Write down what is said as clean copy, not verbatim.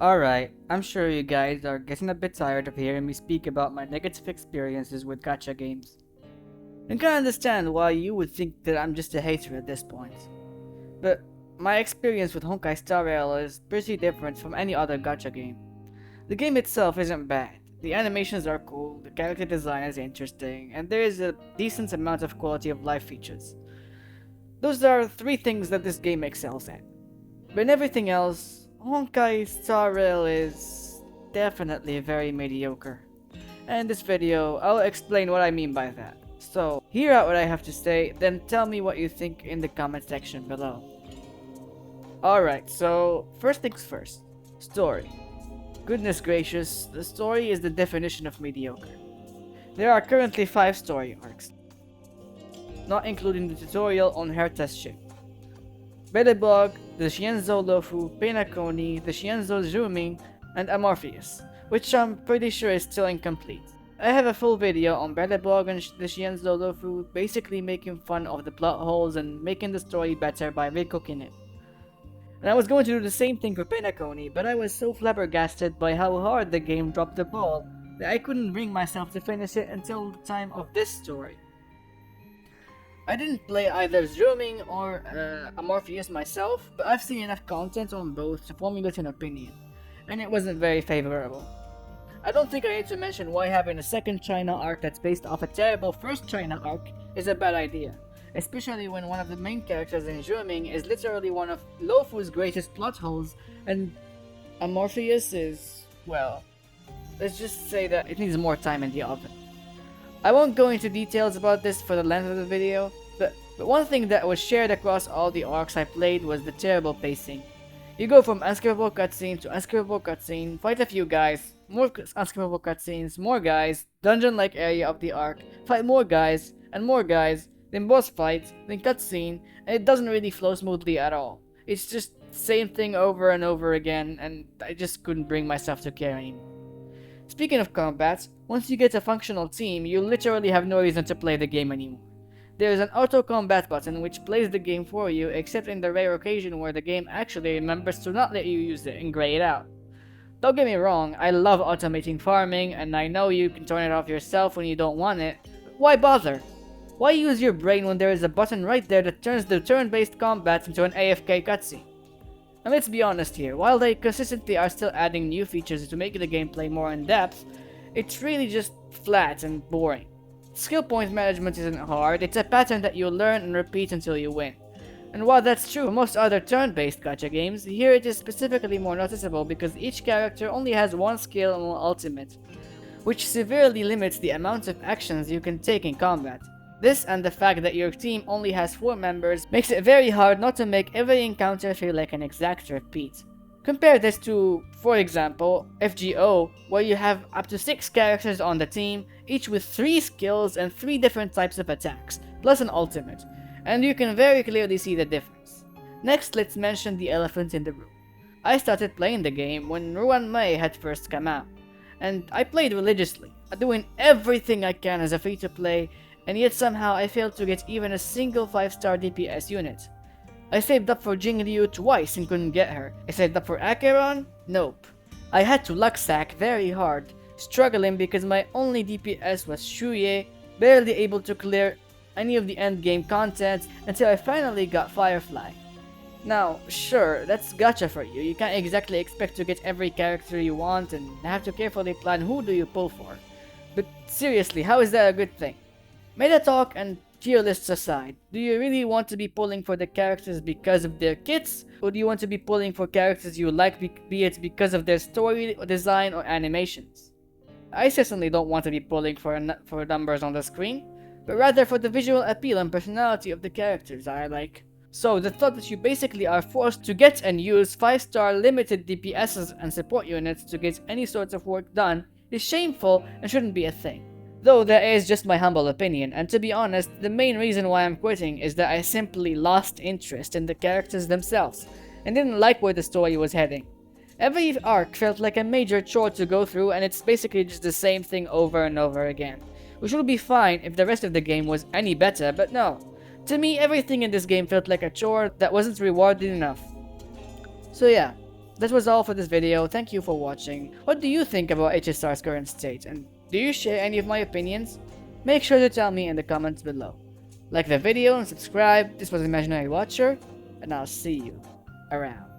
Alright, I'm sure you guys are getting a bit tired of hearing me speak about my negative experiences with gacha games. I can understand why you would think that I'm just a hater at this point. But my experience with Honkai Star Rail is pretty different from any other gacha game. The game itself isn't bad, the animations are cool, the character design is interesting, and there is a decent amount of quality of life features. Those are three things that this game excels at. But in everything else, Honkai Star Rail is definitely very mediocre. And in this video, I'll explain what I mean by that. So, hear out what I have to say, then tell me what you think in the comment section below. Alright, so first things first. Story. Goodness gracious, the story is the definition of mediocre. There are currently 5 story arcs, not including the tutorial on Herta's ship. Belebog, the Shienzo Lofu, Penaconi, the Shienzo Zhuming, and Amorpheus, which I'm pretty sure is still incomplete. I have a full video on Belebog and the Shienzo Lofu basically making fun of the plot holes and making the story better by recooking it. And I was going to do the same thing for Penaconi, but I was so flabbergasted by how hard the game dropped the ball that I couldn't bring myself to finish it until the time of this story. I didn't play either Zhuming or Amorpheus myself, but I've seen enough content on both to formulate an opinion, and it wasn't very favorable. I don't think I need to mention why having a second China arc that's based off a terrible first China arc is a bad idea, especially when one of the main characters in Zhuming is literally one of Lofu's greatest plot holes, and Amorpheus is, well, let's just say that it needs more time in the oven. I won't go into details about this for the length of the video, but one thing that was shared across all the arcs I played was the terrible pacing. You go from unskippable cutscene to unskippable cutscene, fight a few guys, more unskippable cutscenes, more guys, dungeon-like area of the arc, fight more guys, then boss fight, then cutscene, and it doesn't really flow smoothly at all. It's just the same thing over and over again, and I just couldn't bring myself to care anymore. Speaking of combat, once you get a functional team, you literally have no reason to play the game anymore. There is an auto combat button which plays the game for you, except in the rare occasion where the game actually remembers to not let you use it and gray it out. Don't get me wrong, I love automating farming, and I know you can turn it off yourself when you don't want it, but why bother? Why use your brain when there is a button right there that turns the turn-based combat into an AFK cutscene? And let's be honest here, while they consistently are still adding new features to make the gameplay more in-depth, it's really just flat and boring. Skill point management isn't hard, it's a pattern that you learn and repeat until you win. And while that's true for most other turn-based gacha games, here it is specifically more noticeable because each character only has one skill and one ultimate, which severely limits the amount of actions you can take in combat. This and the fact that your team only has 4 members makes it very hard not to make every encounter feel like an exact repeat. Compare this to, for example, FGO, where you have up to 6 characters on the team, each with 3 skills and 3 different types of attacks, plus an ultimate, and you can very clearly see the difference. Next, let's mention the elephant in the room. I started playing the game when Ruan Mei had first come out, and I played religiously, doing everything I can as a free-to-play, and yet somehow I failed to get even a single 5-star DPS unit. I saved up for Jingliu twice and couldn't get her. I saved up for Acheron? Nope. I had to luck sack very hard, struggling because my only DPS was Shuye, barely able to clear any of the endgame content until I finally got Firefly. Now, sure, that's gacha for you. You can't exactly expect to get every character you want and have to carefully plan who do you pull for. But seriously, how is that a good thing? Meta talk and tier lists aside, do you really want to be pulling for the characters because of their kits, or do you want to be pulling for characters you like, be it because of their story, design, or animations? I certainly don't want to be pulling for numbers on the screen, but rather for the visual appeal and personality of the characters I like. So the thought that you basically are forced to get and use 5-star limited DPSs and support units to get any sort of work done is shameful and shouldn't be a thing. Though that is just my humble opinion, and to be honest, the main reason why I'm quitting is that I simply lost interest in the characters themselves, and didn't like where the story was heading. Every arc felt like a major chore to go through, and it's basically just the same thing over and over again. Which would be fine if the rest of the game was any better, but no. To me, everything in this game felt like a chore that wasn't rewarded enough. So yeah, That was all for this video. Thank you for watching. What do you think about HSR's current state, and do you share any of my opinions? Make sure to tell me in the comments below. Like the video and subscribe. This was Imaginary Watcher, and I'll see you around.